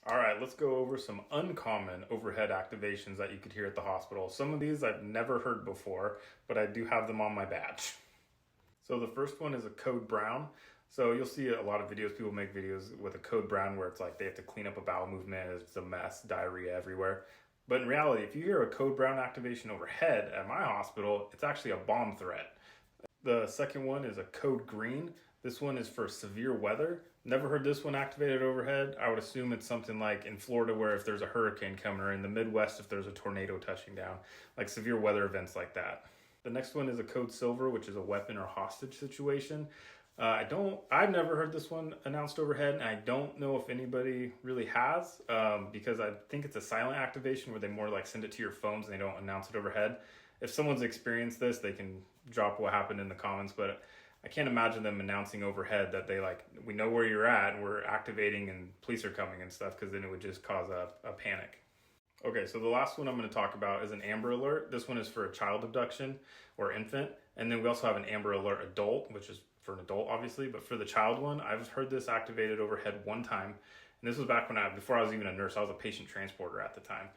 All right, let's go over some uncommon overhead activations that you could hear at the hospital. Some of these I've never heard before, but I do have them on my badge. So the first one is a code brown. So you'll see a lot of videos, people make videos with a code brown where it's like they have to clean up a bowel movement, it's a mess, diarrhea everywhere. But in reality, if you hear a code brown activation overhead at my hospital, it's actually a bomb threat. The second one is a code green. This one is for severe weather. Never heard this one activated overhead. I would assume it's something like in Florida where if there's a hurricane coming, or in the Midwest if there's a tornado touching down, like severe weather events like that. The next one is a code silver, which is a weapon or hostage situation. I've never heard this one announced overhead, and I don't know if anybody really has, because I think it's a silent activation where they more like send it to your phones and they don't announce it overhead. If someone's experienced this, they can drop what happened in the comments, but I can't imagine them announcing overhead that they like, we know where you're at, we're activating and police are coming and stuff, because then it would just cause a panic. Okay, so the last one I'm going to talk about is an Amber Alert. This one is for a child abduction or infant. And then we also have an Amber Alert adult, which is for an adult, obviously. But for the child one, I've heard this activated overhead one time. And this was back before I was even a nurse. I was a patient transporter at the time.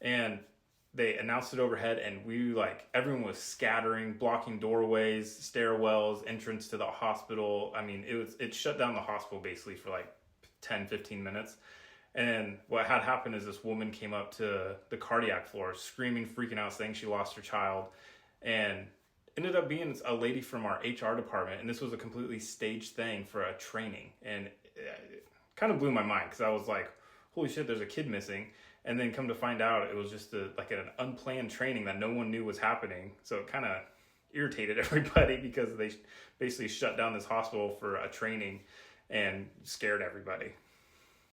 And they announced it overhead, and everyone was scattering, blocking doorways, stairwells, entrance to the hospital. I mean, it shut down the hospital basically for like 10, 15 minutes. And what had happened is this woman came up to the cardiac floor screaming, freaking out, saying she lost her child, and ended up being a lady from our HR department. And this was a completely staged thing for a training. And it kind of blew my mind, because I was like, holy shit, there's a kid missing. And then come to find out it was just an unplanned training that no one knew was happening. So it kind of irritated everybody, because they basically shut down this hospital for a training and scared everybody.